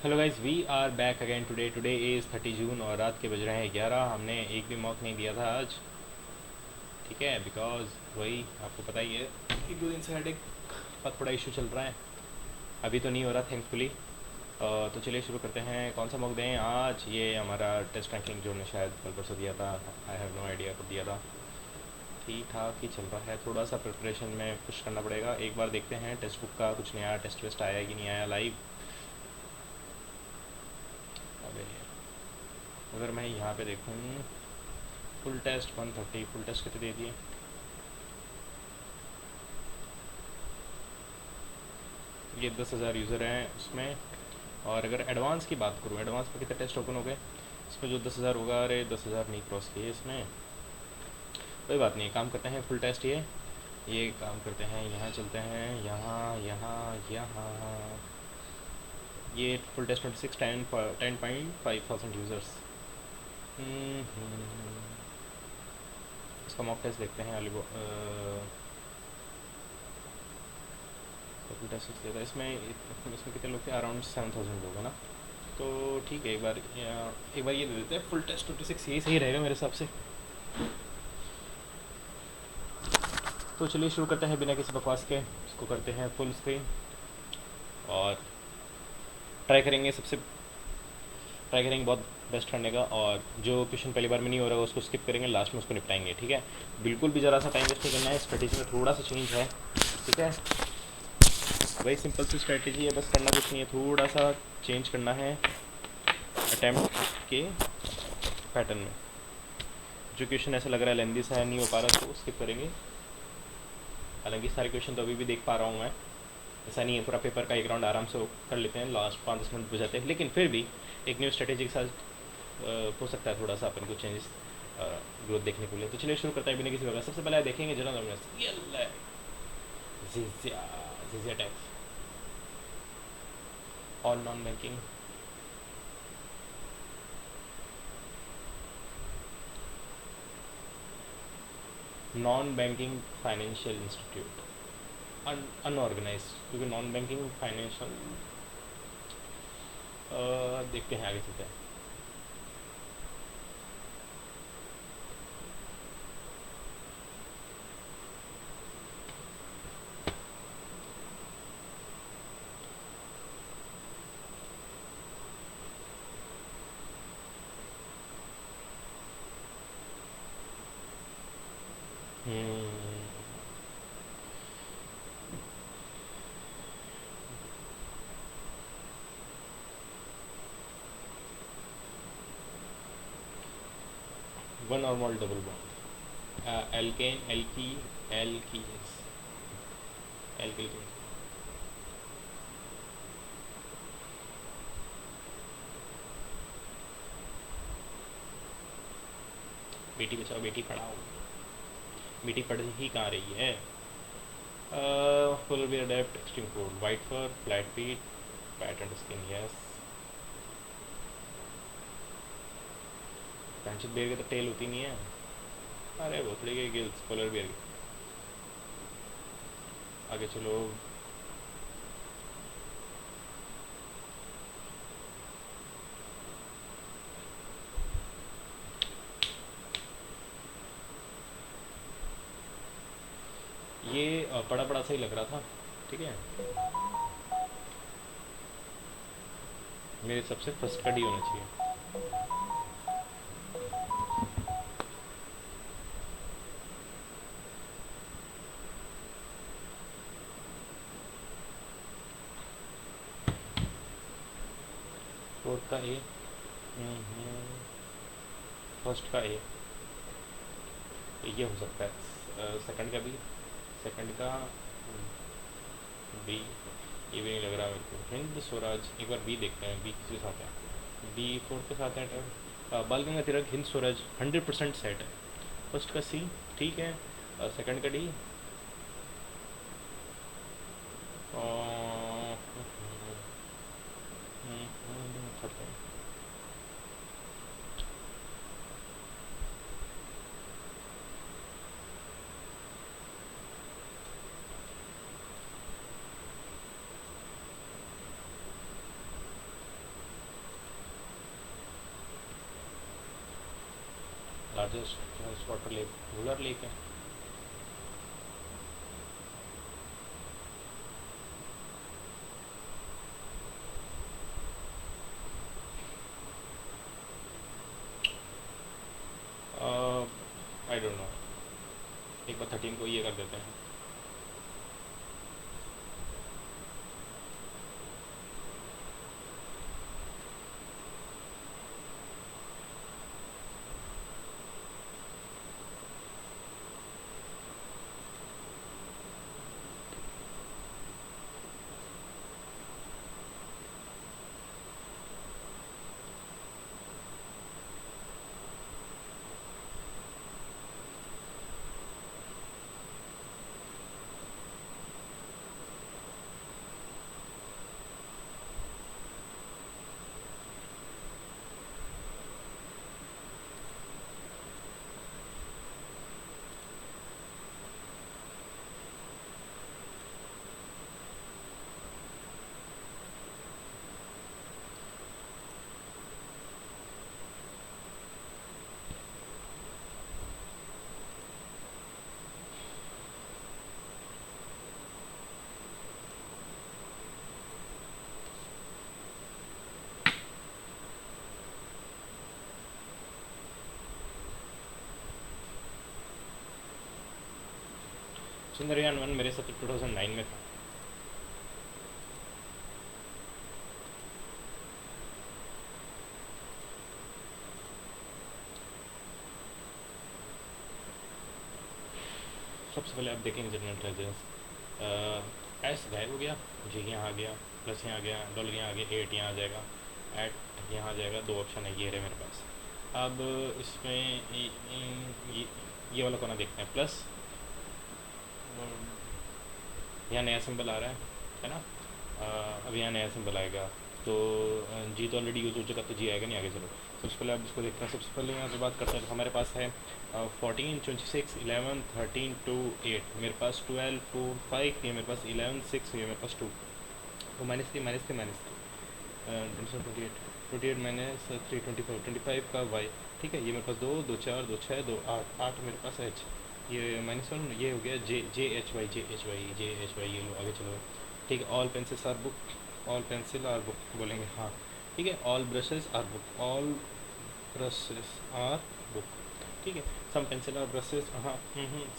Hello guys, we are back again today is 30 June और रात के बज रहे हैं 11। हमने एक भी मॉक नहीं दिया था आज। ठीक है, बिकॉज वही आपको पता ही है, एक दो दिन से हेडेक का थोड़ा इशू चल रहा है। अभी तो नहीं हो रहा थैंकफुली। तो चलिए शुरू करते हैं। कौन सा मॉक दें आज? ये हमारा टेस्ट रैंकिंग जो हमने शायद कल परसों दिया था। आई हैव नो आइडिया कब दिया था। ठीक ठाक ही चल रहा है, थोड़ा सा प्रिपरेशन में पुश करना पड़ेगा। एक बार देखते हैं टेक्स्ट बुक का कुछ नया टेस्ट वेस्ट आया है कि नहीं आया लाइव। अबे अगर मैं यहाँ पे देखूँ, फुल टेस्ट 130, फुल टेस्ट कितने दे दिए? ये 10,000 यूज़र हैं उसमें। और अगर एडवांस की बात करूँ, एडवांस में कितने टेस्ट ओपन हो गए इसमें? जो 10,000 होगा, अरे 10,000 नहीं क्रॉस किए इसमें। कोई बात नहीं, काम करते हैं फुल टेस्ट। ये काम करते हैं, यहाँ चलते हैं, यहाँ यहाँ यहाँ। ये फुल टेस्ट 26 10.5,000 यूज़र्स। इसका मॉक टेस्ट देखते हैं। फुल टेस्ट देता है इसमें। इसमें कितने लोग थे? अराउंड 7,000 लोग हैं ना। तो ठीक है, एक बार ये दे देते हैं फुल टेस्ट 26। यही सही रहेगा मेरे हिसाब से। तो चलिए शुरू करते हैं बिना किसी बकवास के। इसको करते हैं फुल स्क्रीन और ट्राई करेंगे बहुत बेस्ट करने का। और जो क्वेश्चन पहली बार में नहीं हो रहा है उसको स्किप करेंगे, लास्ट में उसको निपटाएंगे। ठीक है, बिल्कुल भी ज़रा सा टाइम वेस्ट नहीं करना है। स्ट्रेटेजी में थोड़ा सा चेंज है। ठीक है, वही सिंपल सी स्ट्रेटेजी है, बस करना कुछ नहीं है, थोड़ा सा चेंज करना है अटैम्प्ट के पैटर्न में। जो क्वेश्चन ऐसा लग रहा है लेंदी सा है, नहीं हो पा रहा, तो स्किप करेंगे। हालांकि सारे क्वेश्चन तो अभी भी देख पा रहा हूँ मैं। ऐसा नहीं है, पूरा पेपर का एक राउंड आराम से कर लेते हैं, लास्ट 5-10 मिनट बजाते हैं। लेकिन फिर भी एक न्यू स्ट्रेटेजी के साथ हो सकता है थोड़ा सा अपन को चेंजेस, ग्रोथ देखने को लिए। तो चलिए शुरू करते हैं बिना किसी वजह। सबसे पहले देखेंगे जनरल अवेयरनेस, जिजिया टैक्स और non banking. Non banking financial institute unorganise, क्योंकि नॉन बैंकिंग फाइनेंशियल, देखते हैं आगे चलते हैं। वन और mole double bond, alkane, alkenes, alkyl. बेटी बचाओ बेटी पढ़ाओ, बेटी पढ़ ही कहाँ रही है। Full be adapt extreme cold, white fur, flat feet, pattern skin, yes. Pencil bear की तो टेल होती नहीं है। अरे भोसड़ी के गिल्स, पोलर बियर की। आगे चलो। ये बड़ा बड़ा सही लग रहा था। ठीक है, मेरे सबसे फर्स्ट का डी होना चाहिए। फोर्थ का ए, फर्स्ट का ए, ये हो सकता है। सेकंड का बी, सेकंड का बी, ये भी नहीं लग रहा मेरे को। हिंद स्वराज, एक बार बी देखते हैं, बी किसके साथ है? बी फोर्थ के साथ है। बाल गंगा तिलक, हिंद स्वराज 100% सेट है। फर्स्ट का सी, ठीक है। सेकंड का D, largest water lake Wular lake है। आई डोंट नो, एक बार 13 को ये कर देते हैं। चंद्रयान 1 मेरे साथ 2009 में था। सबसे पहले आप देखेंगे जनरल इंटेलिजेंस, एस गायब हो गया, जी यहाँ आ गया, प्लस यहाँ आ गया, डॉलर यहाँ आ गया, 8 यहाँ आ जाएगा, एट यहाँ आ जाएगा, दो ऑप्शन है ये रहे मेरे पास। अब इसमें ये वाला कोना देखते हैं, प्लस यहाँ नया सिंबल आ रहा है ना। अब यहाँ नया सिंबल आएगा, तो जी तो ऑलरेडी यूज़ हो चुका, तो जी आएगा नहीं आगे। चलो सबसे पहले आप इसको देखते हैं। सबसे पहले यहाँ से बात करते हैं, तो हमारे पास है 14, 26, 11, 13, 2, 8, मेरे पास 12, 4, 5, ये मेरे पास 11, 6, ये मेरे पास 2, तो -3, -3, -3, 28 माइनस 3, 25 का वाई, ठीक है। ये मेरे पास 2, 2, 4, 2, 6, 2, 8, 8 मेरे पास एच, ये -1, ये हो गया जे जे एच वाई, ये लो आगे चलो, ठीक है। All pencils are book, all pencil are book बोलेंगे हाँ, ठीक है। All brushes are book, all brushes are book, ठीक है। सम पेंसिल आर ब्रशेस, हाँ,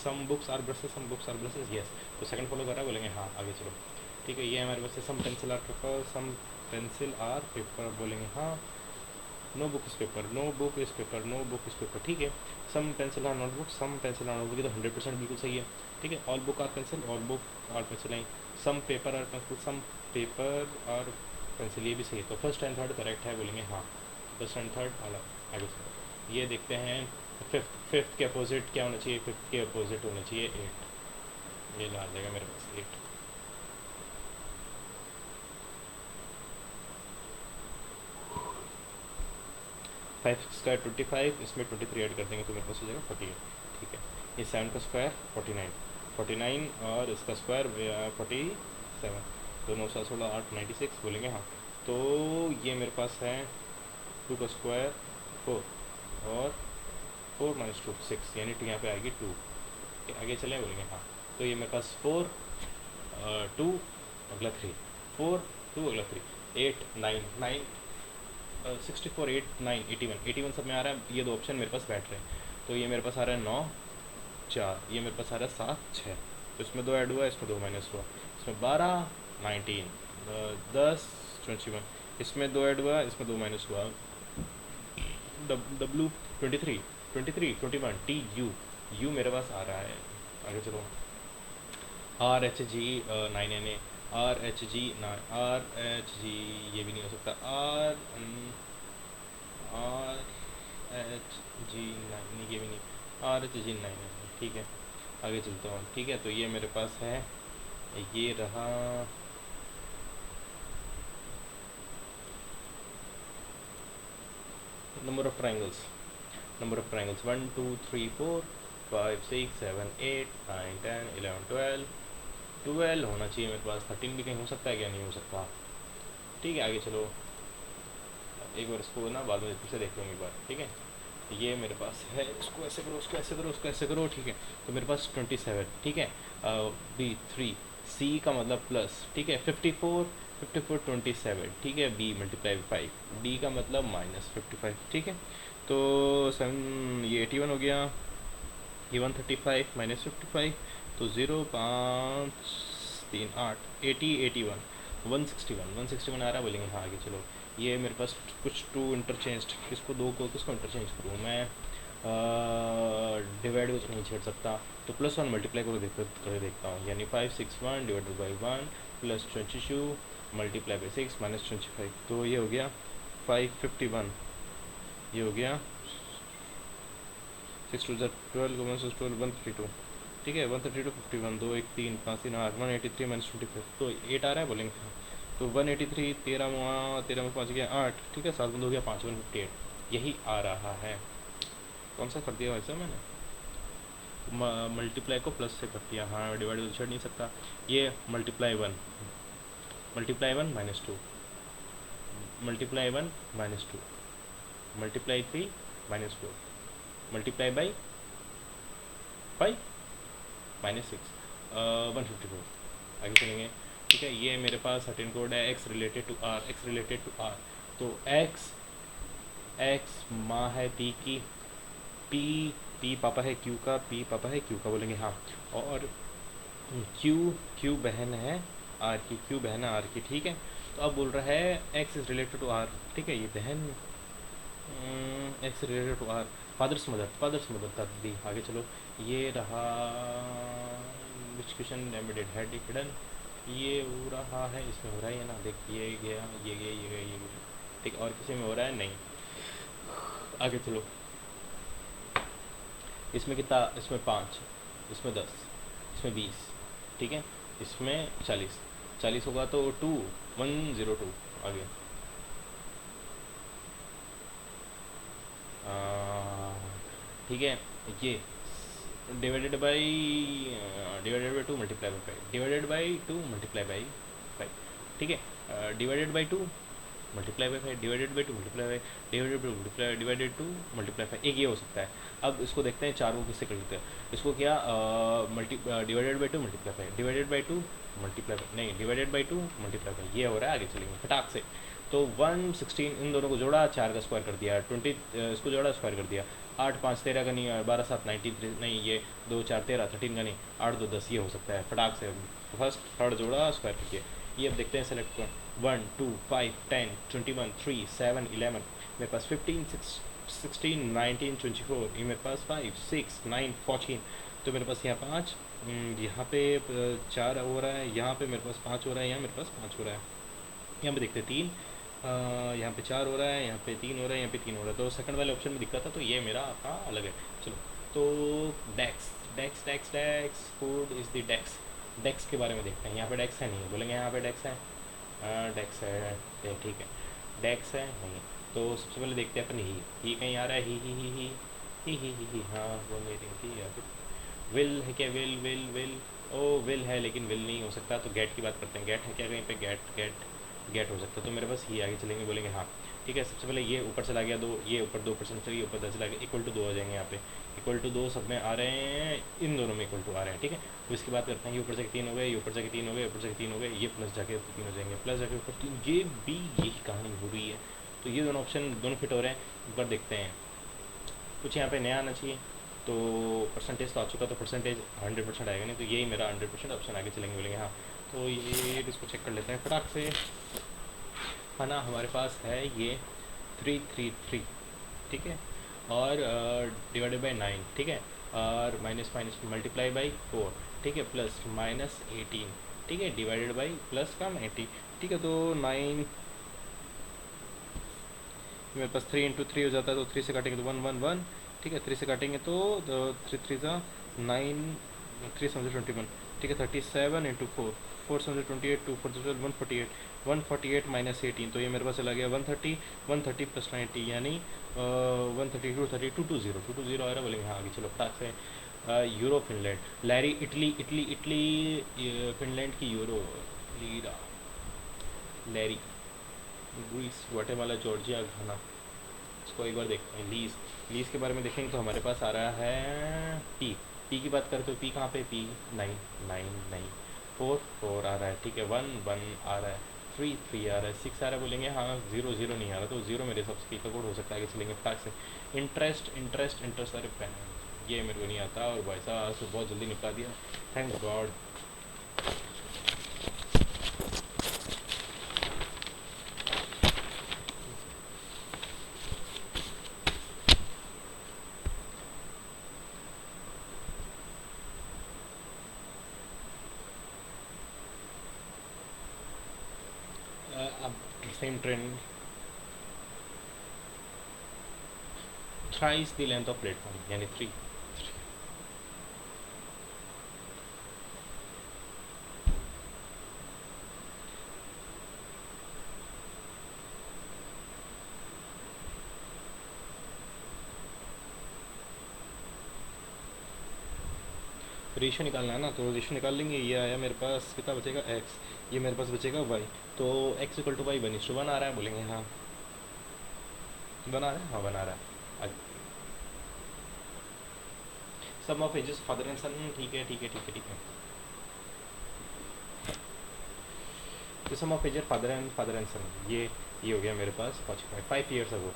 some books are brushes, some books are brushes, yes. तो सेकंड फॉलो कर रहा है, बोलेंगे हाँ आगे चलो, ठीक है। ये हमारे पास some pencil are paper, some pencil are paper बोलेंगे हाँ। No book is paper, no book is paper, no book is paper, ठीक है। Some pencil are notebook, some pencil are notebook, ये तो 100% बिल्कुल सही है, ठीक है। All book are pencil, all book are pencil नहीं। Some paper are pencil, some paper are pencil, ये भी सही है। तो फर्स्ट एंड थर्ड करेक्ट है, बोलेंगे हाँ। फर्स्ट एंड थर्ड अलग आगे चलो। ये देखते हैं फिफ्थ के अपोजिट क्या होना चाहिए, फिफ्थ के अपोजिट होना चाहिए 8, ये ला जाएगा मेरे पास 8। 5 स्क्वायर 25, इसमें 23 ऐड कर देंगे तो मेरे पास हो जाएगा 48, ठीक है। ये 7 का स्क्वायर 49 और इसका स्क्वायर 47, तो 9, 7, 16, 8, 96 बोलेंगे हाँ। तो ये मेरे पास है 2 का स्क्वायर 4 और 4 - 2 6, यानी 2 यहाँ पे आएगी 2, आगे चले बोलेंगे हाँ। तो ये मेरे पास 4, 2 अगला 3, 4, 2 अगला 3, 8, 9, 9, 64, 8, 9, 81 सब में आ रहा है। ये दो ऑप्शन मेरे पास बैठ रहे हैं, तो ये मेरे पास आ रहा है 9, 4, ये मेरे पास आ रहा है 7, 6, तो इसमें 2 ऐड हुआ, इसमें 2 माइनस हुआ, इसमें 12, 19, 10, 21, इसमें 2 ऐड हुआ, इसमें 2 माइनस हुआ, W 23, 21, T U मेरे पास आ रहा है, आगे चलो। RHG 9NA, RHG ये भी नहीं हो सकता, RHG 9, ये भी नहीं, RHG 9NA, ठीक है। आगे चलता हूँ, ठीक है। तो ये मेरे पास है, ये रहा नंबर ऑफ ट्राइंगल्स, 1, 2, 3, 4, 5, 6, 7, 8, 9, 10, 11, 12 होना चाहिए मेरे पास। 13 भी कहीं हो सकता है क्या, नहीं हो सकता, ठीक है। आगे चलो, एक बार इसको ना बाद में फिर से देख लूँगी एक बार, ठीक है। ये मेरे पास है, इसको ऐसे करो, उसको ऐसे करो, उसको ऐसे करो, ठीक है। तो मेरे पास 27, ठीक है। बी 3, सी का मतलब प्लस, ठीक है। 54, 54 27, ठीक है। बी मल्टीप्लाई 5, डी का मतलब माइनस 55, ठीक है। तो 7, ये 81 हो गया, ये 135 माइनस 55, तो 0 5 3 8 80 81 161 161 आ रहा है, बोलेंगे हाँ आगे चलो। ये मेरे पास कुछ टू इंटरचेंज, किसको दो को किसको इंटरचेंज करूँ मैं, डिवाइड को तो नहीं छेड़ सकता, तो प्लस वन मल्टीप्लाई करके देखता हूँ, यानी 561 divided by 1 plus 22 multiply by 6 minus 25, तो ये हो गया 551, ये हो गया 6 2 12 12 132, ठीक है। 132 51 2 1 3 5 3 8 183 माइनस 25, तो 8 आ रहा है, बोलेंगे हाँ। तो 183 13 में 5 गया 8, ठीक है। 7 बंद हो गया 5 158, यही आ रहा है। कौन सा कर दिया वैसे मैंने, मल्टीप्लाई को प्लस से कर दिया, हाँ डिवाइड तो छेड़ नहीं सकता। ये multiply one minus two, multiply 1 minus 2, multiply 3 minus 4, multiply by 5 minus 6, 154, आगे चलेंगे, ठीक है। ये मेरे पास सर्टेन कोड है, X related to R, X related to R, तो एक्स एक्स माँ है पी की, पी पी पापा है क्यू का, पी पापा है क्यू का, बोलेंगे हाँ। और क्यू क्यू बहन है आर की, क्यू बहन है आर की, ठीक है। तो अब बोल रहा है X is related to R, ठीक है। ये बहन X related to R, father's mother तक दी, आगे चलो। ये रहा which question embedded head hidden, ये हो रहा है, इसमें हो रहा है ना, देख ये गया ये गया ये गया ये गया, ठीक। और किसी में हो रहा है नहीं, आगे चलो। इसमें कितना, इसमें 5, इसमें 10, इसमें 20, ठीक है। इसमें 40, 40 होगा तो 2 102, आगे ठीक है। ये divided by 2 multiply by 5, divided by 2 multiply by 5, ठीक है। Divided by 2 multiply by 5, divided by 2 multiply by, divided by multiply divided 2 multiply 5, एक ये हो सकता है। अब इसको देखते हैं चार को किससे कर लेते हैं, इसको क्या divided by 2 multiply 5, divided by 2 multiply नहीं, डिवाइडेड बाई 2 मल्टीप्लाई 5, ये हो रहा है, आगे चलेंगे फटाक से। तो 116, इन दोनों को जोड़ा, 4 का स्क्वायर कर दिया, 20 इसको जोड़ा स्क्वायर कर दिया, 8 5 13 का नहीं, 12 7 93 नहीं, ये 2 4 13 13 का नहीं, 8 2 10, ये हो सकता है फटाक से। फर्स्ट थर्ड जोड़ा स्क्वायर करके, ये अब देखते हैं सेलेक्ट कर, 1 2 5 10 21 3 7 11, मेरे पास 15 16 19 24, ये मेरे पास 5 6 9 14, तो मेरे पास यहाँ 5, यहाँ पे 4 हो रहा है, यहाँ पे मेरे पास 5 हो रहा है, यहाँ मेरे पास 5 हो रहा है, यहाँ पे देखते हैं 3, यहाँ पे 4 हो रहा है, यहाँ पे 3 हो रहा है, यहाँ पे 3 हो रहा है, तो सेकंड वाले ऑप्शन में दिक्कत था, तो ये मेरा आपका अलग है। चलो, तो डेक्स डेक्स डेक्स डेक्स फूड इज़ द डेक्स, डेक्स के बारे में देखते हैं। यहाँ पे डेक्स है नहीं, बोलेंगे यहाँ पे डेक्स है, डेक्स है, ठीक है। डेक्स है नहीं, तो सबसे पहले देखते हैं अपन ही कहीं आ रहा है, ही, हाँ वो मेरी थी या फिर विल है क्या, विल विल विल, ओ विल है लेकिन विल नहीं हो सकता, तो गेट की बात करते हैं, गेट है क्या कहीं पे, गेट गेट गेट हो सकता है, तो मेरे पास ये आगे चलेंगे, बोलेंगे हाँ, ठीक है। सबसे पहले ये ऊपर चला गया 2, ये ऊपर 2% चलिए, ऊपर 10 चला गया, इक्वल टू 2 आ जाएंगे, यहाँ पे इक्वल टू 2 सब में आ रहे हैं, इन दोनों में इक्वल टू आ रहे हैं, ठीक है। तो इसकी बात करते हैं, ये ऊपर जाके 3 हो गए, ये ऊपर जाके 3 हो गए, ऊपर जाके 3 हो गए, ये प्लस जाके 3 हो जाएंगे, प्लस जाके ऊपर 3, ये भी यही कहानी हो रही है। तो ये दोनों ऑप्शन दोनों फिट हो रहे हैं, एक बार देखते हैं कुछ यहाँ पे नया आना चाहिए। तो परसेंटेज तो आ चुका, तो परसेंटेज 100% आएगा नहीं, तो यही मेरा 100% ऑप्शन, आगे चलेंगे, बोलेंगे हाँ। तो ये इसको चेक कर लेते हैं फटाक से, है ना। हमारे पास है ये 333, ठीक है, और डिवाइडेड बाई 9, ठीक है, और माइनस माइनस मल्टीप्लाई बाई 4, ठीक है, प्लस माइनस 18, ठीक है, डिवाइडेड बाई प्लस का 90, ठीक है। तो 9 मेरे पास 3 इंटू 3 हो जाता है, तो 3 से काटेंगे तो 1 1 1, ठीक है। 3 से काटेंगे तो 3 3 ज़ा 9, 3 समझो 21, ठीक है। 37 इंटू 4, 4 समझो 28, 2 4 12, 148, 148 माइनस 18, तो ये मेरे पास चला गया 130, 130 प्लस 90, यानी 132 32 220 आ रहा है, बोलेंगे हाँ आगे चलो फटाक से। Euro Finland, lari Italy Italy Italy, Finland की euro, lira, lari Greece, Guatemala, Georgia, Ghana, इसको एक बार देखते हैं। लीज, लीज के बारे में देखेंगे तो हमारे पास आ रहा है पी। पी की बात करते हो, पी कहाँ पे, पी 9 9 नहीं, 4 4 आ रहा है, ठीक है, 1 1 आ रहा है, 3 3 आ रहा है, 6 आ रहा है, बोलेंगे हाँ 0 0 नहीं आ रहा, तो 0 मेरे हिसाब से पी का कोड हो सकता है, आगे चलेंगे फटाक से। इंटरेस्ट इंटरेस्ट इंटरेस्ट, अरे पैन, ये मेरे को नहीं आता, और भाई साहब आज तो बहुत जल्दी निपटा दिया, थैंक गॉड। अब same trend, thrice the length of platform, यानी 3। रेशियो निकालना है ना, तो रेशियो निकाल लेंगे। ये आया मेरे पास, कितना बचेगा, एक्स, ये मेरे पास बचेगा वाई, तो एक्स इक्वल टू वाई 1:1 आ रहा है, बोलेंगे हाँ बना रहा है, हाँ बना रहा है। सम ऑफ एजेस फादर एंड सन, ठीक है ठीक है ठीक है ठीक है। तो सम ऑफ एजेस फादर एंड सन, ये हो गया मेरे पास 5 years ago,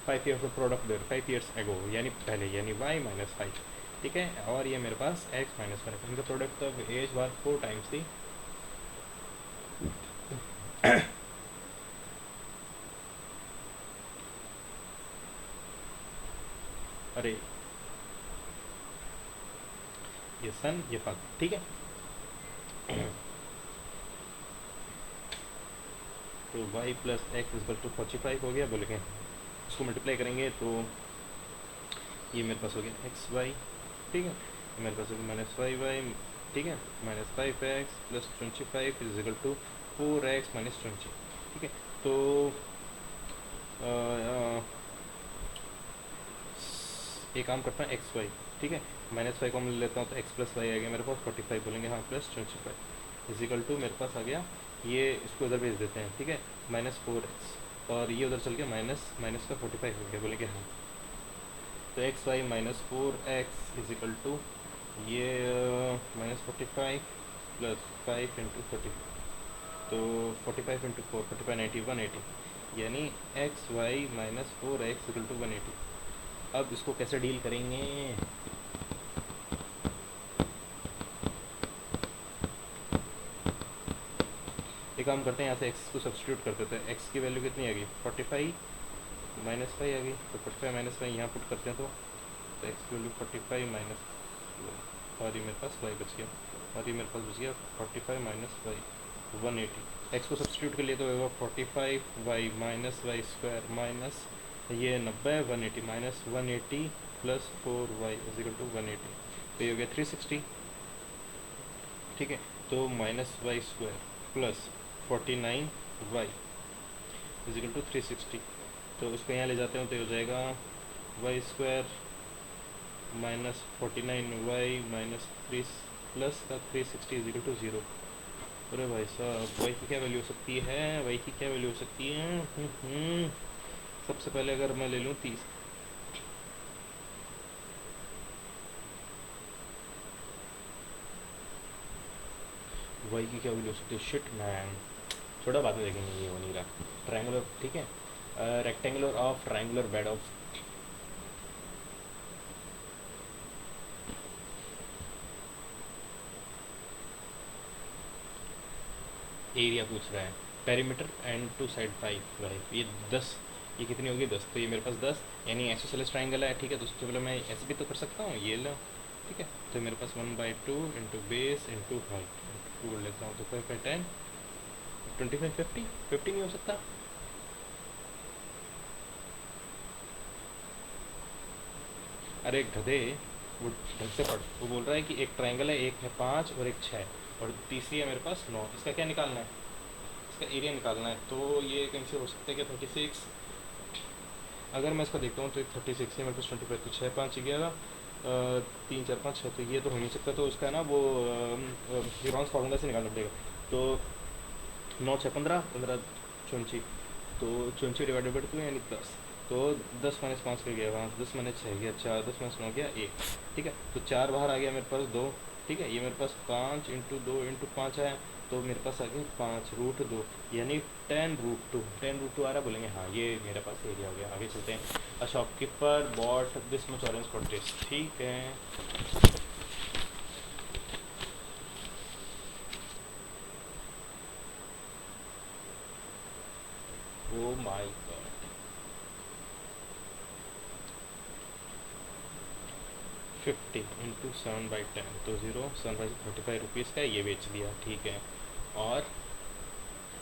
5 years of product there 5 years ago, यानी पहले, यानी वाई माइनस 5, ठीक है। और ये मेरे पास एक्स माइनस 5, इनका प्रोडक्ट ऑफ एज बार 4 टाइम्स थी। अरे ये सन, ये फादर, ठीक है। तो y plus X equal to 45 हो गया, बोलेंगे इसको मल्टीप्लाई करेंगे तो ये मेरे पास हो गया एक्स वाई, ठीक है, मेरे पास हो गया माइनस वाई वाई, ठीक है, minus 5x plus 25 is equal to 4x minus 20, ठीक है। तो एक काम करता है एक्स वाई, ठीक है, माइनस 5 को मैं ले लेता हूँ, तो एक्स प्लस वाई आ गया मेरे पास 45, बोलेंगे हाँ प्लस 25 इज इक्वल टू, मेरे पास आ गया ये, इसको उधर भेज देते हैं, ठीक है, माइनस 4x, और ये उधर चल के माइनस माइनस का 45 हो गया, बोलेंगे हाँ। तो X Y minus 4x is equal to ये माइनस 45 प्लस 5 इंटू 40, तो 45 इंटू 4 45 90 180, यानी X Y minus 4x equal to 180। अब इसको कैसे डील करेंगे, एक काम करते हैं, यहाँ से x को सब्सटीट्यूट कर देते हैं, x की वैल्यू कितनी आ गई 45 माइनस 5 आ गई, तो 45 माइनस 5 यहाँ पुट करते हैं, तो x की वैल्यू 45 माइनस, और ये मेरे पास y बच गया, और ये मेरे पास बच गया 45 माइनस वाई 180। x को सब्सटीट्यूट के लिए तो होगा 45y minus Y square minus ये 90 180 minus 180 plus 4y is equal to 180, तो ये हो गया 360, ठीक है। तो minus Y square plus 49y is equal to 360, तो उसको यहाँ ले जाते हैं तो हो जाएगा Y square minus 49y minus 3 plus का 360 इज इक्वल टू 0। अरे भाई साहब y की क्या वैल्यू हो सकती है, y की क्या वैल्यू हो सकती है, सबसे पहले अगर मैं ले लूँ 30, y की क्या वैल्यू हो सकती है, शिट मैन, थोड़ा बाद में देखेंगे, ये हो नहीं रहा। ट्रायंगुलर, ठीक है, rectangular of triangular bed of, area पूछ रहा है, पेरीमीटर एंड टू साइड 5, ये 10, ये कितनी होगी 10, तो ये मेरे पास 10, यानी आइसोसेलेस ट्रायंगल है, ठीक है। तो उससे पहले मैं ऐसे भी तो कर सकता हूँ, ये लो, ठीक है, तो मेरे पास 1/2 इंटू बेस इंटू हाइट, टू लेता हूँ, तो 5 बाई 10 25 50 50 नहीं हो सकता, अरे गधे, वो ढंग से पढ़, वो बोल रहा है कि एक ट्रायंगल है, एक है 5 और एक 6, और तीसरी है मेरे पास 9, इसका क्या निकालना है, इसका एरिया निकालना है। तो ये कहीं से हो सकता है कि 36, अगर मैं इसका देखता हूँ तो 36 है मेरे पास 25, तो 6 5 11 3 4 5 6, तो ये तो हो नहीं सकता, तो उसका ना वो हीरॉन्स फार्मूला से निकालना पड़ेगा। तो 9 6 15 15 34, तो 34 डिवाइडेड बाई 2 यानी 10, तो 10 - 5 का गया वहाँ, 10 - 6 गया 4, 10 - 9 गया 1। ठीक है, तो 4 बाहर आ गया मेरे पास 2। ठीक है, ये मेरे पास 5 × 2 × 5 है, तो मेरे पास आ गया 5√2, यानी 10√2। 10√2 आ रहा, बोलेंगे हाँ ये मेरे पास एरिया हो गया। आगे चलते हैं। A shopkeeper bought this much orange for this. ठीक है, ओ माय गॉड, 50 × 7/10, तो 0 7/35 का ये बेच दिया। ठीक है, और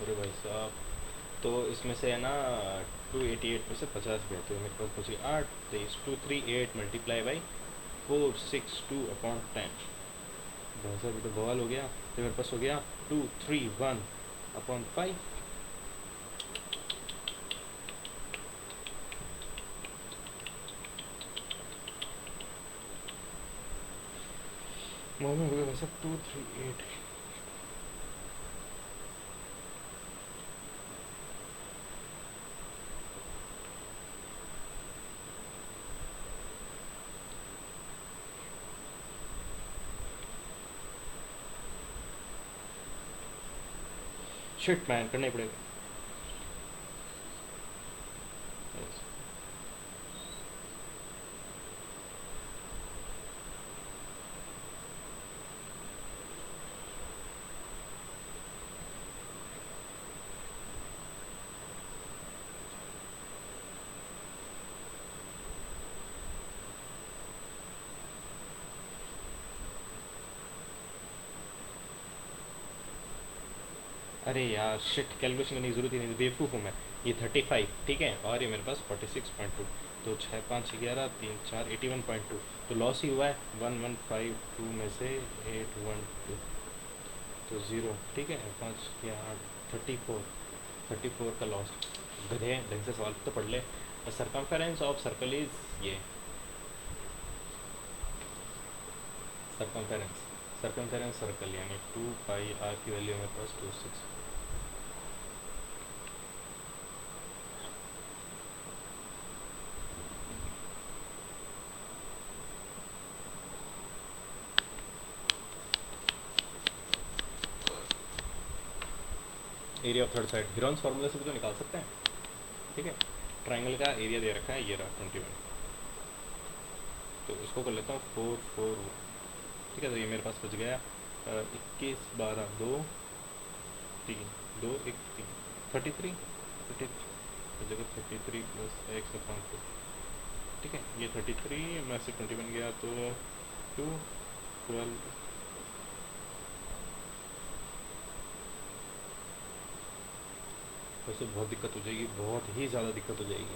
अरे भाई साहब, तो इसमें से है ना 288 में से 50 गए, तो मेरे पास बची 8। 23 238 मल्टीप्लाई बाई 462/10। बहुत सारा तो बवाल हो गया। तो मेरे पास हो गया 231/5। मोहम्मद हो गया भाई साहब 238। शिट मैन, करना ही पड़ेगा। Yes. अरे यार शिट, कैलकुलेशन करने की जरूरत ही नहीं, बेवकूफ़ हूँ मैं। ये 35, ठीक है, और ये मेरे पास 46.2। तो 6 5 11 3 4 81.2, तो लॉस ही हुआ है 1152 में से 812, तो ज़ीरो। ठीक है, 5 या 8, 34 का लॉस। गधे, ढंग से सवाल तो पढ़ ले। सरकमफेरेंस ऑफ सर्कल इज ये सरकमफेरेंस सरकमफेरेंस सर्कल, यानी 2πr की वैल्यू मेरे पास 26। Area of third side Heron's formula से भी तो निकाल सकते हैं। ठीक है, ट्राइंगल का एरिया दे रखा है, ये रहा 21। तो इसको कर लेता हूँ 4 4। ठीक है, तो ये मेरे पास बच गया 21 12 2 3 2 1 3 33। 33 प्लस x/2। ठीक है, ये 33 में से 21 गया तो 2 12। वैसे बहुत दिक्कत हो जाएगी, बहुत ही ज़्यादा दिक्कत हो जाएगी।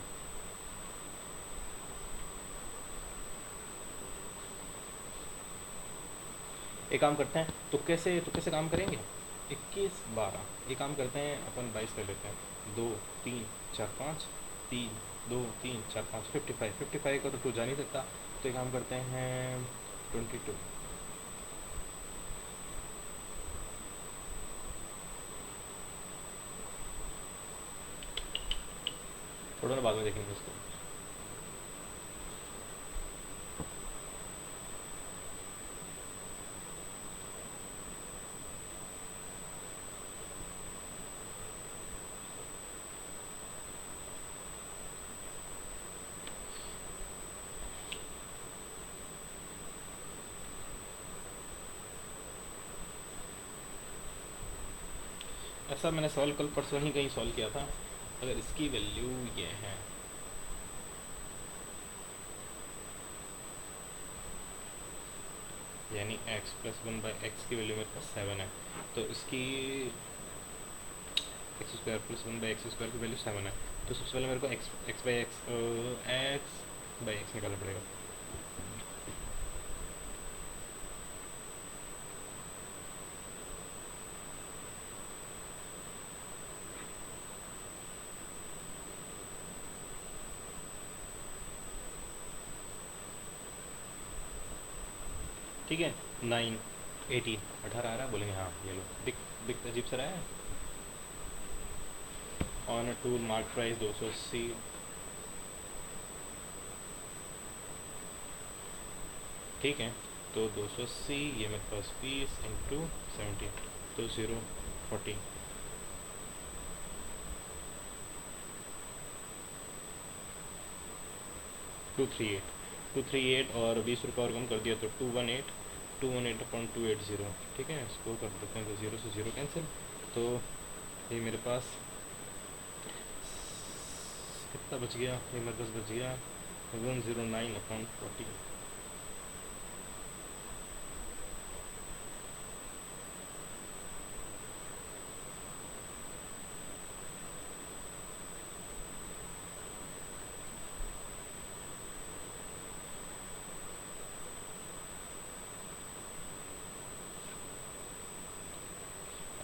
एक काम करते हैं, तो कैसे काम करेंगे। 21 12 एक काम करते हैं, अपन 22 कर लेते हैं। 2 3 4 5 3 2 3 4 5 55 का तो 2 जा नहीं सकता, तो एक काम करते हैं 22। थोड़ा ना बाद में देखेंगे इसको। ऐसा मैंने सॉल्व कल परसों ही कहीं सॉल्व किया था। अगर इसकी वैल्यू ये है, यानी x+1/x की वैल्यू मेरे पास 7 है, तो इसकी x² + 1/x² की वैल्यू 7 है। तो सबसे पहले मेरे को x/x निकालना पड़ेगा। ठीक है, 9 18 18 आ रहा है, बोलेंगे हाँ ये लो। दिख अजीब सा रहा है। On tool mark price 280। ठीक है। तो 280 ये मेरे पास 20 × 70, तो 040, 238, 238 और 20 रुपये और कम कर दिया तो 218, 218/280। ठीक है, इसको कर देते हैं तो 0 से 0 कैंसिल। तो ये मेरे पास कितना बच गया, ये मेरे पास बच गया 109/40।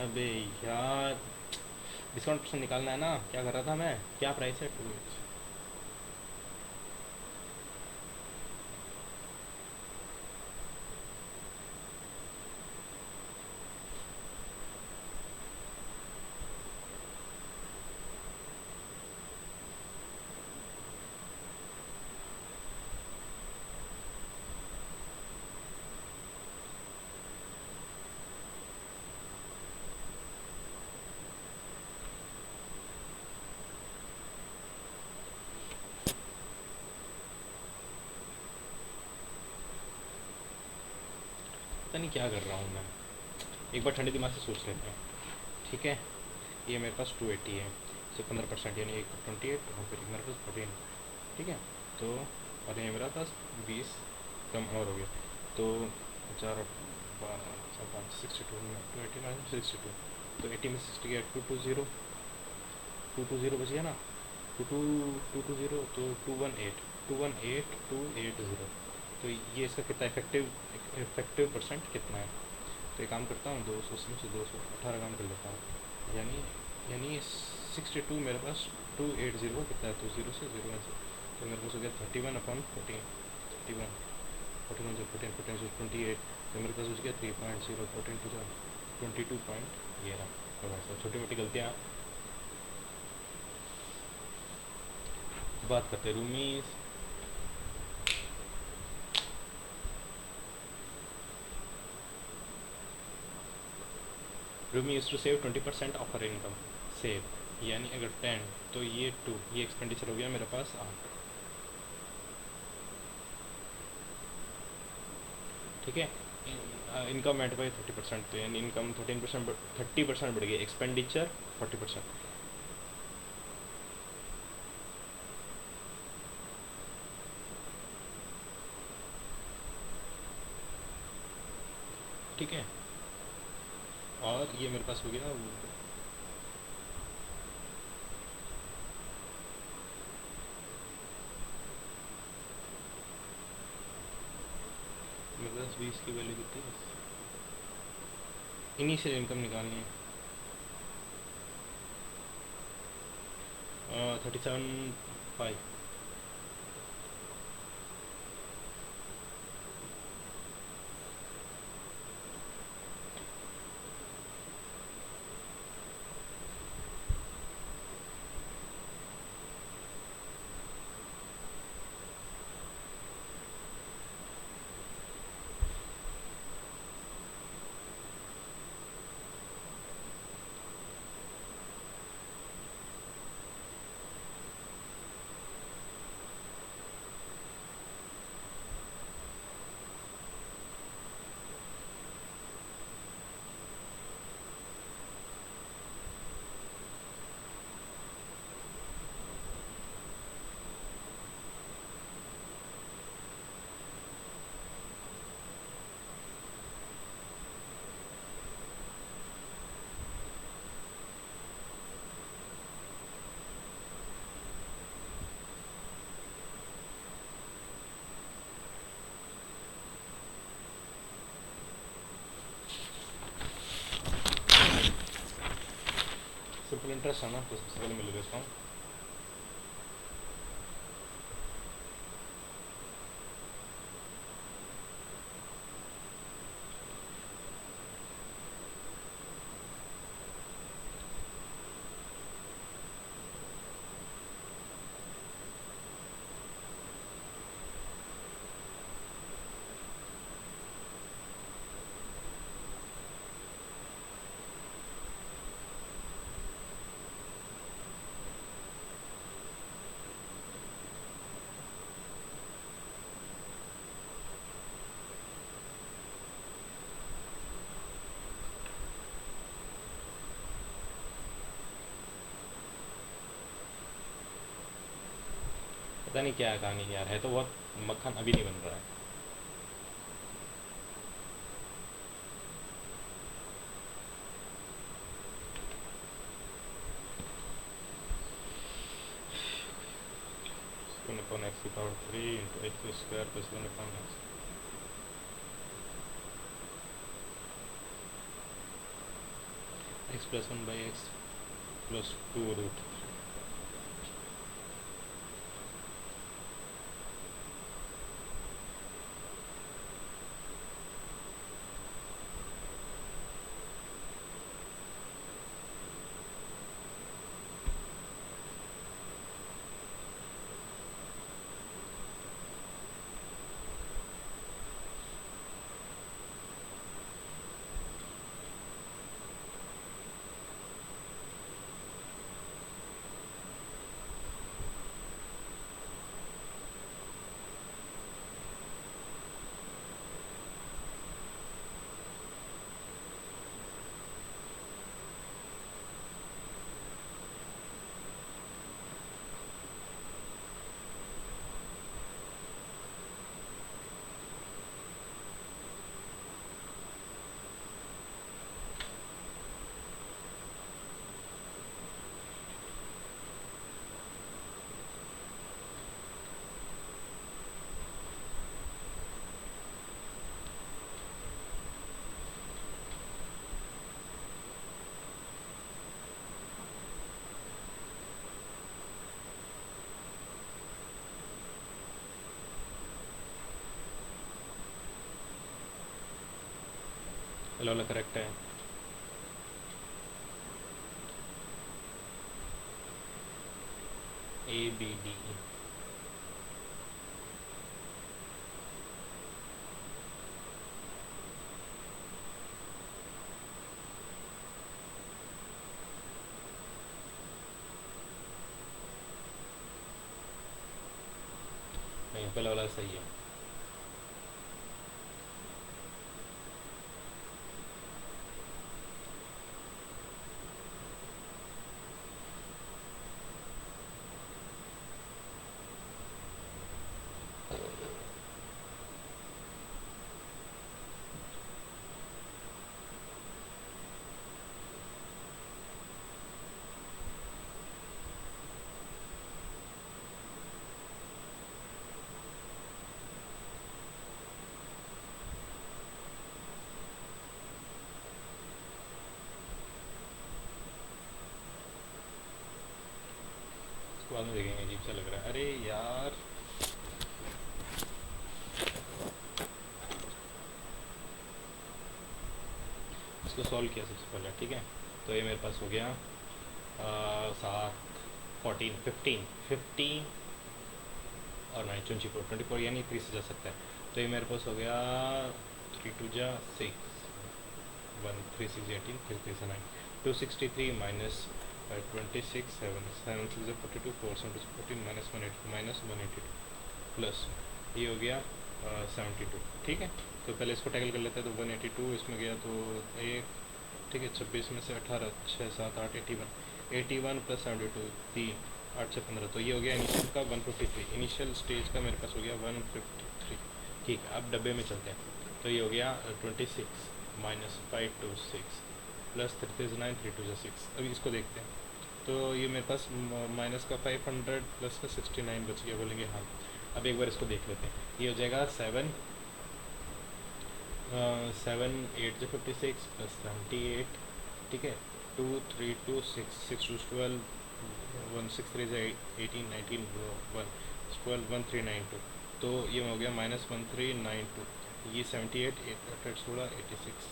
अबे यार, डिस्काउंट परसेंट निकालना है ना, क्या कर रहा था मैं, क्या प्राइस है 2। पता नहीं क्या कर रहा हूँ मैं, एक बार ठंडे दिमाग से सोच लेते हैं। ठीक है, ये मेरे पास 280 है, इससे 15% यानी 128, और फिर मेरे पास 14। ठीक है, तो और ये मेरा पास 20 कम और हो गया, तो 4 12 62 में 280 62, तो 80 में 60 गया 220, 220 बच गया ना, 220, तो 218, तो ये इसका कितना इफेक्टिव परसेंट कितना है। तो एक काम करता हूँ, 280 में से 218 काम कर लेता हूँ, यानी 62 मेरे पास 280 का कितना है, तो 0 से 0 में से, तो मेरे पास हो गया 31/14, 31, 41 से 14, 14 से 28, तो मेरे पास हो गया 3.0, 14 टू 22 पॉइंट, ये रहा। तो भाई साहब छोटी मोटी गलतियाँ बात करते हैं रूमीज। Rumi used to save 20% of her income, save यानी अगर 10, तो ये 2, ये एक्सपेंडिचर हो गया मेरे पास 8। ठीक है, इनकम एट बाई 30%, तो यानी इनकम 13%, 30% बढ़ गई, एक्सपेंडिचर 40%। ठीक है, और ये मेरे पास हो गया मेरे पास 20 की वैल्यू कितनी है, इनिशियल इनकम निकालनी है 37.5। सिंपल इंटरेस्ट है ना, तो सबसे पहले मिलेगा इसका। पता नहीं क्या कहानी यार, है तो बहुत मक्खन, अभी नहीं बन रहा है। वन अपॉन एक्स की power 3 into X square plus one upon X plus one by X plus 2 root. वाला करेक्ट है। ABD नहीं, पहला वाला सही है। इसको बाद में देखेंगे, अजीब सा लग रहा है। अरे यार, इसको सॉल्व किया सबसे पहले, ठीक है। तो ये मेरे पास हो गया 7 14 15 15 और 9 24 24, यानी 3 से जा सकता है। तो ये मेरे पास हो गया 3 2 जा 6 1 3 6 18 3 3 से 9 263 माइनस 26 7 7 6 42 4 7 14 माइनस 182 प्लस ये हो गया 72, ठीक है। तो पहले इसको टैकल कर लेते हैं। तो 182 इसमें गया तो एक, ठीक है। 26 में से 18 6 7 8 81 प्लस 72 3 8 से 15, तो ये हो गया इनिशियल का 153। इनिशियल स्टेज का मेरे पास हो गया 153, ठीक है। अब डब्बे में चलते हैं। तो ये हो गया 26 माइनस 5 2 6 प्लस 3 3 9 3 2 6। अभी इसको देखते हैं। तो ये मेरे पास माइनस का 500 प्लस का 69 बच गया, बोलेंगे हाँ। अब एक बार इसको देख लेते हैं। ये हो जाएगा 7 7 8 जो 56 प्लस 78, ठीक है। 2 3 2 6 6 2 12 1 6 3 18 19 1 12 1 3 9 2। तो ये हो गया माइनस 1392। ये 78 8 16 86,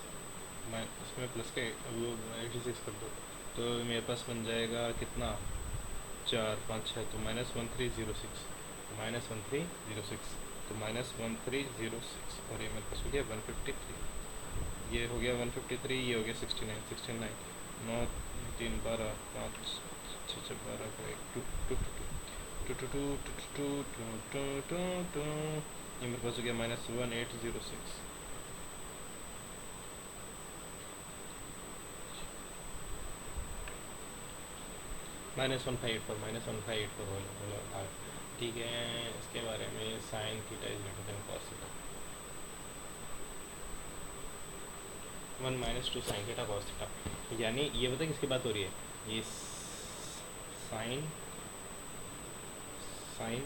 इसमें प्लस के वो 86 कर दो, तो मेरे पास बन जाएगा कितना 4 5 6, तो माइनस 1306 माइनस 1306, तो माइनस 1306। और ये मेरे पास हो गया 153। ये हो गया 153, ये हो गया 69 69 9 3 12 5 6 6 12 को 1 2 2 2 2 2 2 2 2 2। ये मेरे पास हो गया माइनस 1806। माइनस 1584 बोला। ठीक है, इसके बारे में sine theta is greater than cos theta, 1 minus two sine theta cos theta, यानी ये बताए किसकी बात हो रही है, ये sine sine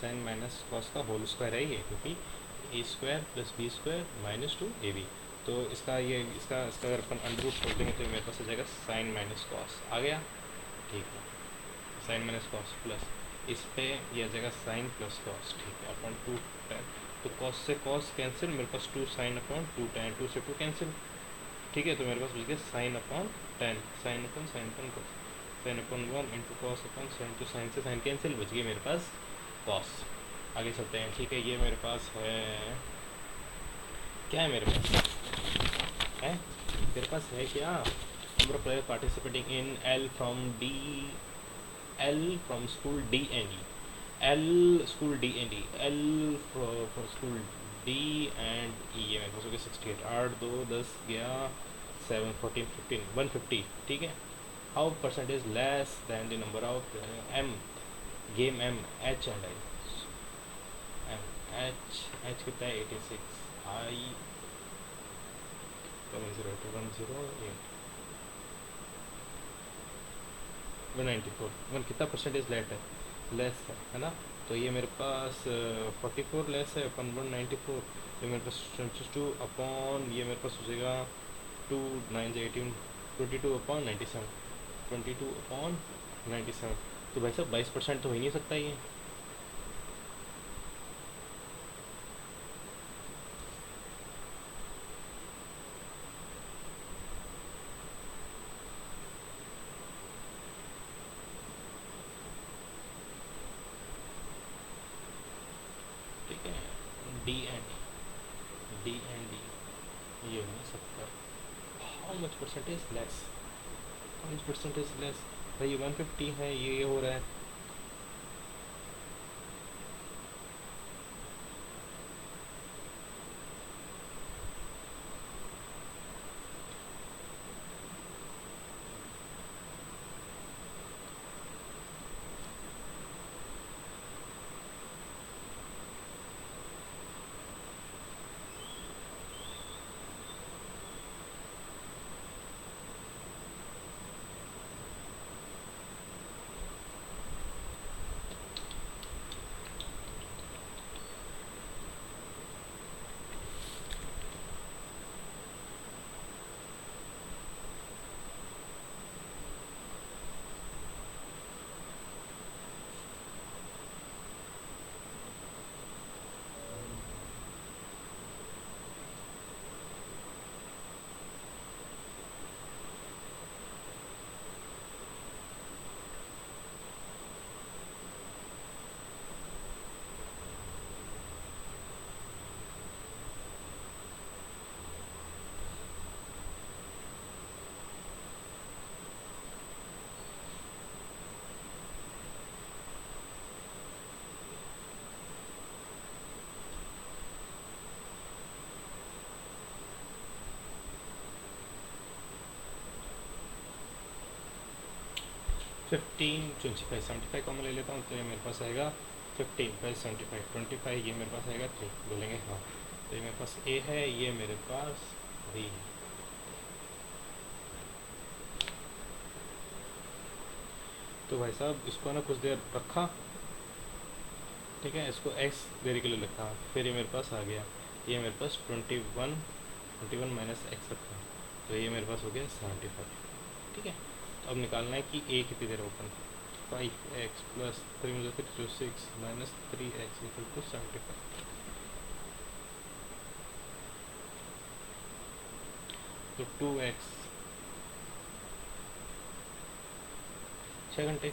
sine minus cos का होल स्क्वायर है ये, क्योंकि A square plus B square minus two A B, तो इसका इसका अगर अपन अंडर रूट छोड़ देंगे तो मेरे पास आ जाएगा साइन माइनस कॉस, आ गया, ठीक है, साइन माइनस कॉस प्लस इस पे ये आ जाएगा साइन प्लस कॉस, ठीक है, अपन टू टेन, तो कॉस से कॉस कैंसिल, मेरे पास two sine upon two tan, two से टू कैंसिल, ठीक है, तो मेरे पास बच गया sine upon tan, sine upon cos, sine upon one into cos upon sine, तो साइन से साइन कैंसिल, बच गया मेरे पास कॉस। आगे चलते हैं, ठीक है, ये मेरे पास है, क्या है मेरे पास है, मेरे पास है क्या, number of player participating in L from D, L from school D and E, L school D and E, L for school D and E, ये मेरे पास हो गया 68, 8 2 10 गया 7 14 15 150, ठीक है, how percentage less than the number of M, game M H and I, M H कितना है 86, I 108 194, one कितना परसेंटेज लेस है ना, तो ये मेरे पास 44 लेस है अपन 194, तो मेरे पास 22 अपॉन, ये मेरे पास हो जाएगा 2 9 से 18, 22 अपॉन 97, 22 अपॉन 97, तो भाई साहब 22% तो हो ही नहीं सकता ये, ठीक है, डी एंड डी ये हो नहीं सकता, how much percentage less, how much percentage less, भाई ये 150 है, ये हो रहा है, फिफ्टीन 25 75 कॉमन ले लेता हूँ, तो ये मेरे पास आएगा 15 बाई 75, 25 ये मेरे पास आएगा 3, बोलेंगे हाँ, तो ये मेरे पास ए है, ये मेरे पास बी है, तो भाई साहब इसको ना कुछ देर रखा, ठीक है, इसको एक्स देने के लिए लिखा, फिर ये मेरे पास आ गया, ये मेरे पास 21 माइनस एक्स रखा, तो ये मेरे पास हो गया 75, ठीक है, तो अब निकालना है कि ए कितनी देर ओपन, 5x प्लस 3 मुझे फिर 6 माइनस 3x इक्वल टू 75, तो 2x 6 घंटे,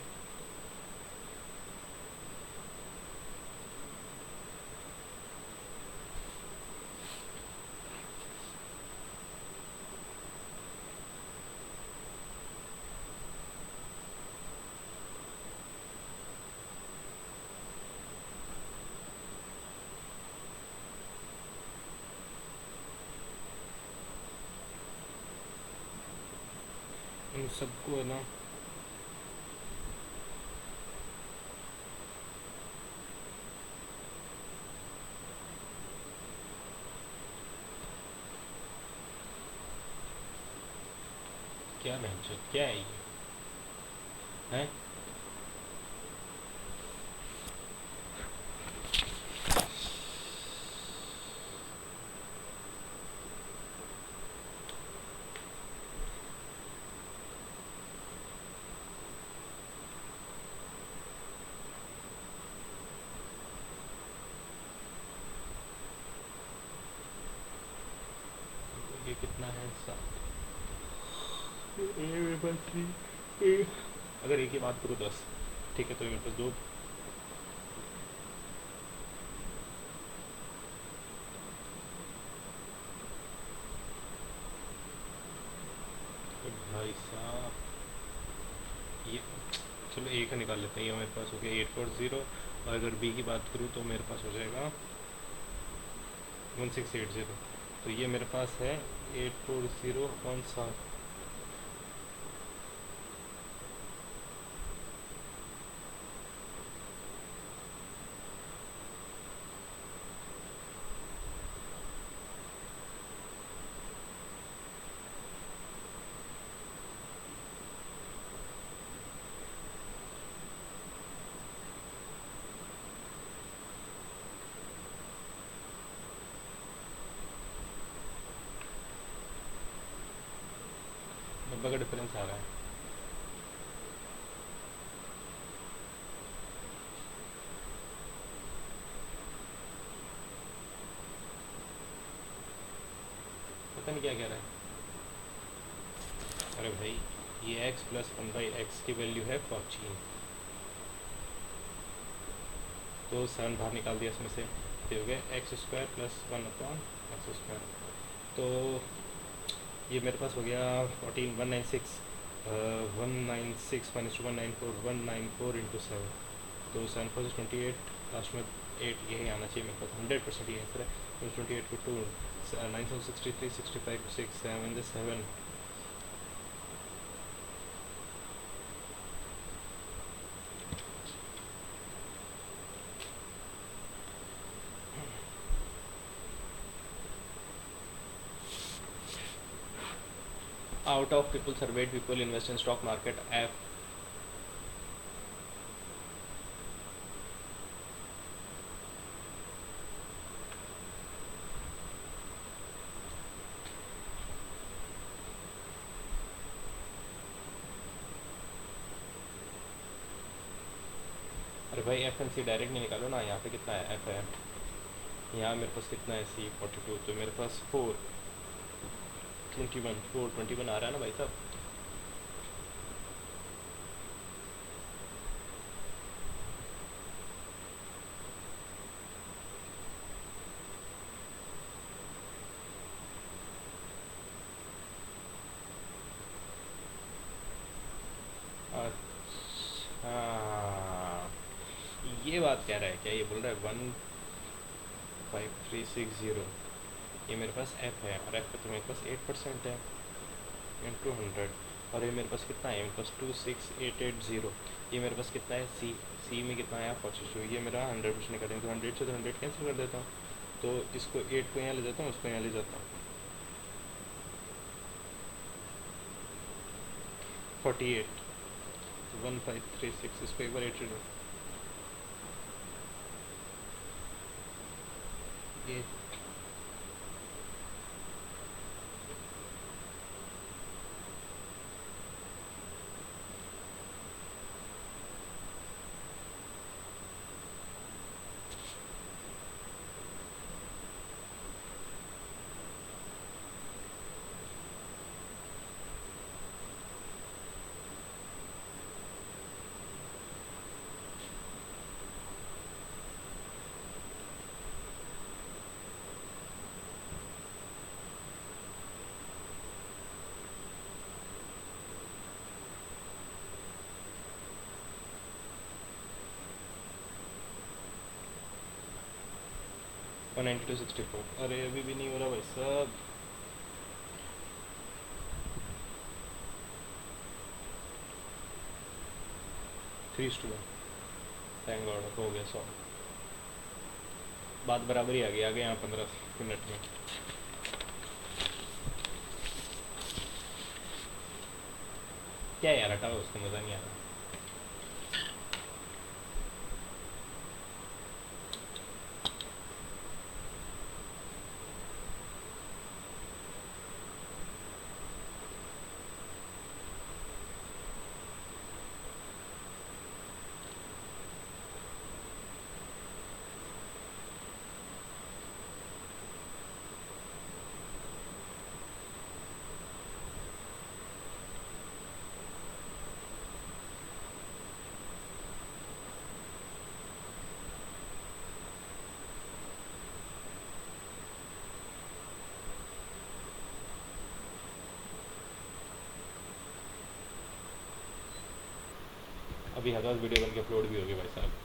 इन सबको है ना क्या बहन क्या है ये हैं? ये कितना है? 7। मेरे पास 3। अगर एक की बात करूँ 10, ठीक है, तो मेरे पास 2। भाई साहब, ये चलो ए का निकाल लेते हैं। ये मेरे पास हो गया 840। और अगर बी की बात करूँ तो मेरे पास हो जाएगा 1680। तो ये मेरे पास है 840 कौन सा? नब्बे का डिफरेंस आ रहा है। पता नहीं क्या कह रहा है। अरे भाई, ये x प्लस 1/x की वैल्यू है 14। तो 7 बाहर निकाल दिया इसमें से, तो हो गया एक्स स्क्वायर प्लस 1/x²। तो ये मेरे पास हो गया 14 196। 196 माइनस 194 194 इंटू 7। तो 7 4 28, लास्ट में 8 यही आना चाहिए मेरे पास। 100% ये आंसर है। 28 को 2 963 65 6 7 7। Out of people surveyed, people invest in stock market F। अरे भाई एफ एन सी डायरेक्ट नहीं निकालो ना। यहाँ पे कितना है? एफ है। यहाँ मेरे पास कितना है? सी 42। तो मेरे पास 421 आ रहा है ना भाई साहब। अच्छा, ये बात कह रहा है क्या? ये बोल रहा है 15360। ये मेरे पास एफ है, और एफ पे तो मेरे पास 8% है इंटू 100। और ये मेरे पास कितना है? मेरे पास 26880। ये मेरे पास कितना है? सी। सी में कितना है? 45। ये मेरा 100% करेंगे तो 100 से तो 100 कैंसिल कर देता हूँ। तो इसको 8 को यहाँ ले जाता हूँ, उसको यहाँ ले जाता हूँ। 48 1536। इसको एक बार 8 ये वन 9264। अरे अभी भी नहीं हो रहा भाई साहब। 3:1। थैंक गॉड हो गया 100। बात बराबर ही आ गया यहाँ 15 मिनट में। क्या यार, हटाओ उसको, मज़ा नहीं आ रहा। अभी हर वीडियो बन के अपलोड भी होगी भाई साहब।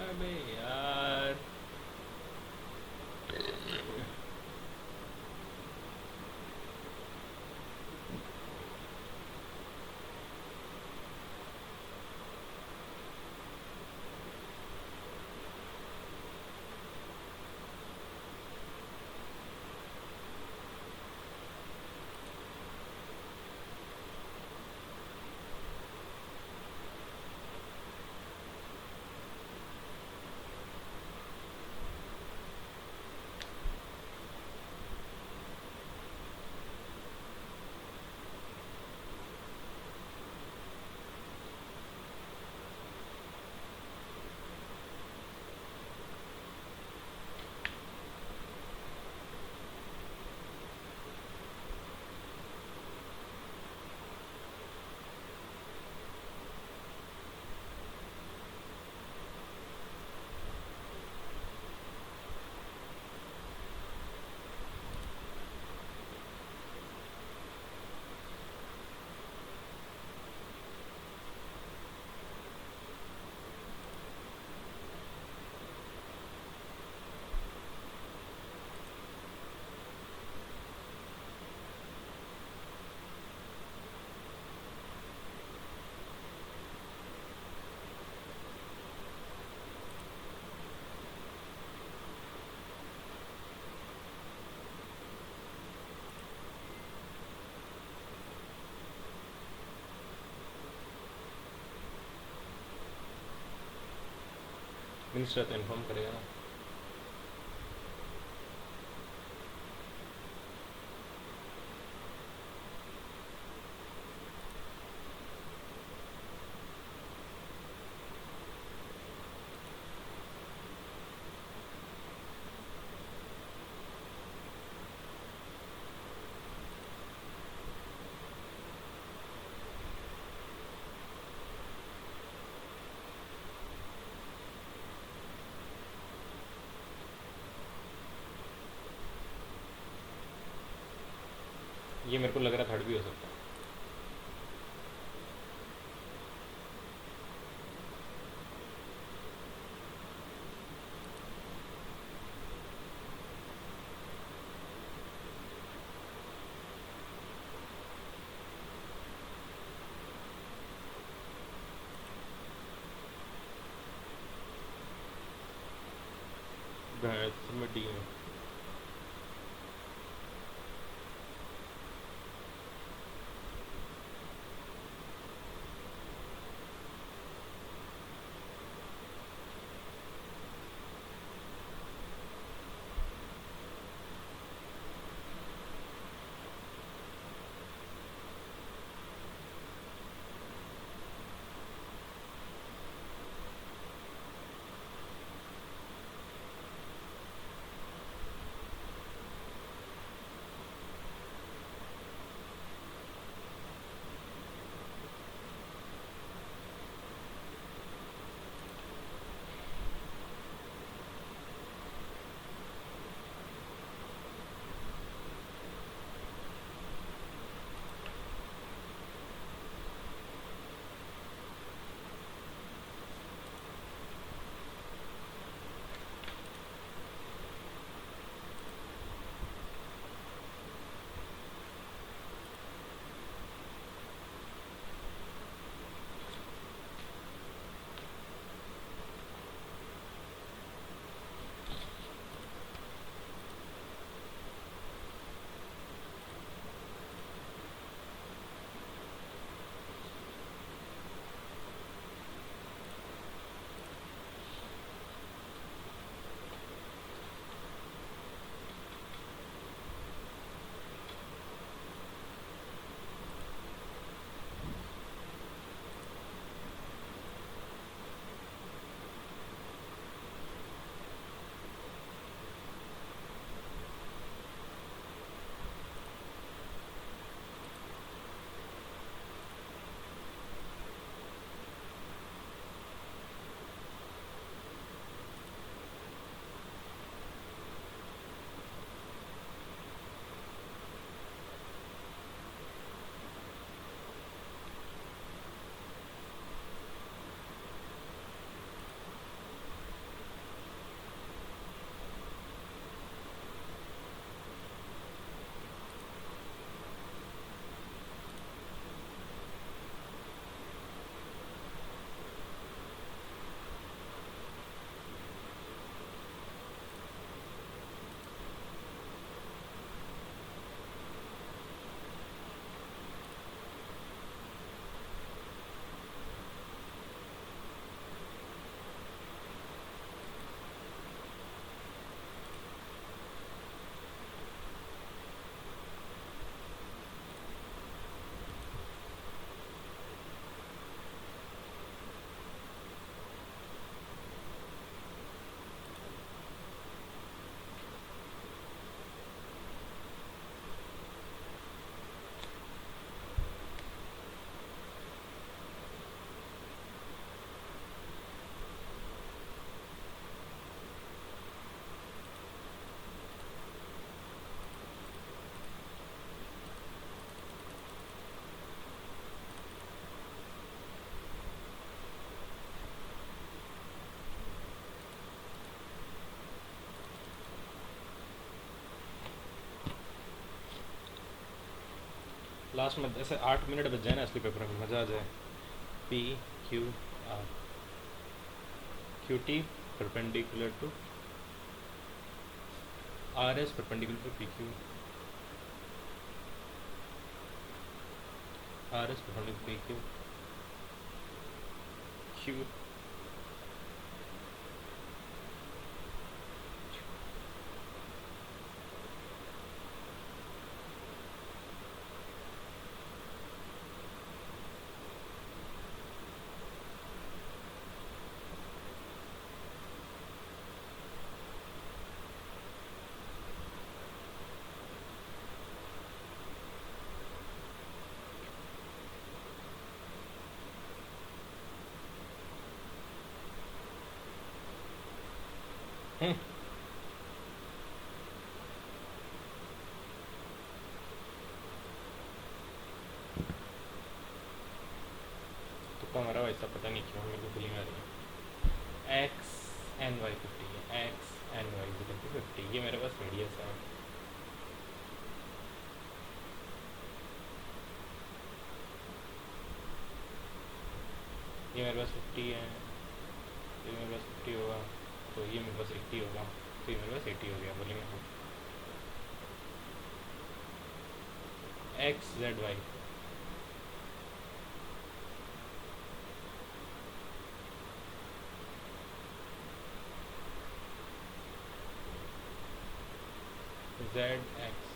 अबे यार, मिनिस्टर तो इन्फॉर्म करेगा ना। ये मेरे को लग रहा थर्ड भी हो सकता है। भैंस में डी में लास्ट में ऐसे 8 मिनट बच जाए ना असली पेपर में, मज़ा आ जाए। P Q R, Q T perpendicular to R S perpendicular to P Q, R S perpendicular P Q, क्यू तुक्का मारा वैसा, पता नहीं क्यों मेरे को फीलिंग आ रही है। एक्स एन वाई 50 है, एक्स एन वाई 50, ये मेरे पास रेडियस है। ये मेरे पास 50 है, ये मेरे पास 50 होगा, तो ये मेरे पास 80 होगा, तो ये मेरे पास 80 हो गया। बोलेंगे हम X Z Y, Z X,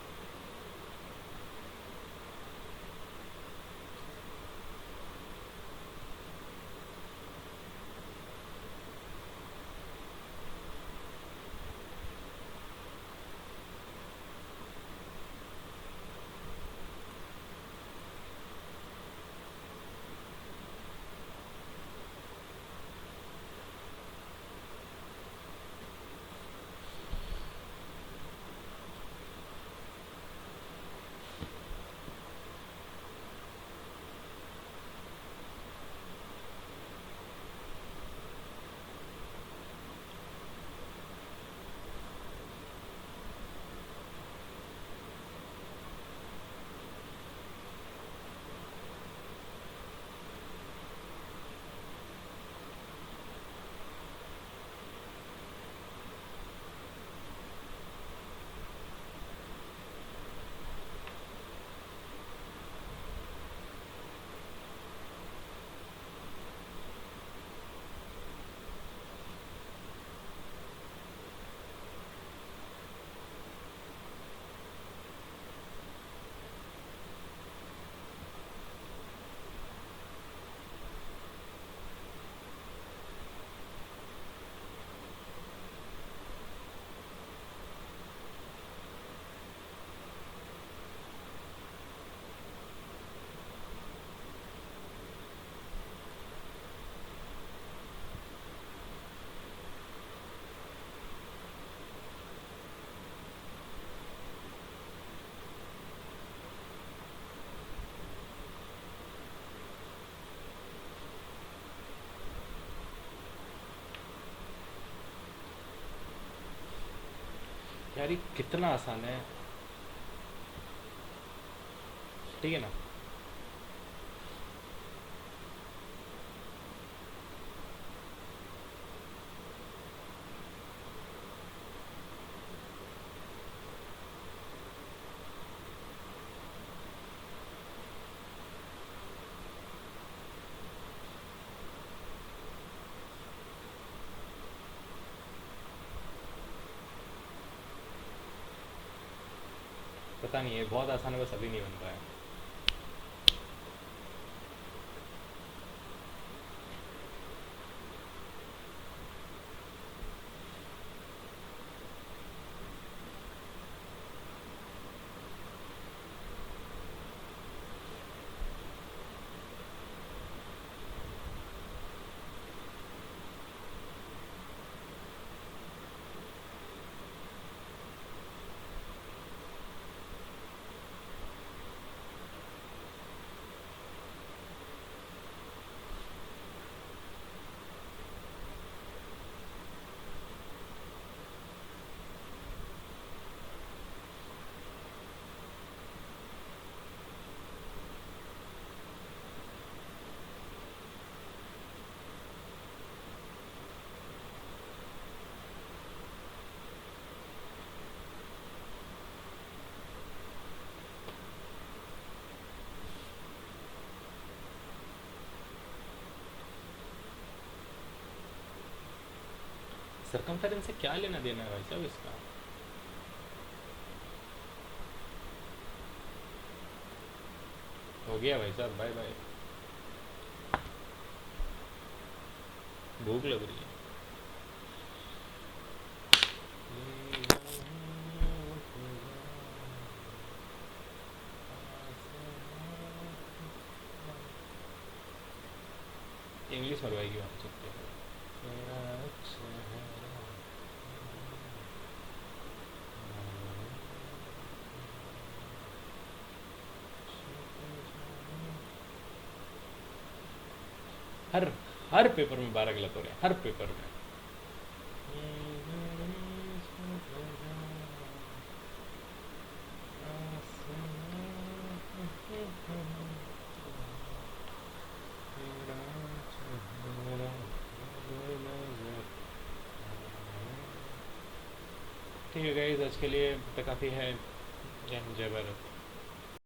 यार ये कितना आसान है, ठीक है ना। पता नहीं, ये बहुत आसान है, बस अभी नहीं बन पाया। सरकमफेरेंस से क्या लेना देना है भाई साहब इसका? हो गया भाई साहब, बाय बाय। भूख लग रही है। इंग्लिश मरवाएगी वहाँ सकते हैं। हर हर पेपर में 12 गलत हो रहे हैं, हर पेपर में। ठीक है गाइस, आज के लिए तो काफ़ी है। जय हिंद, जय भारत।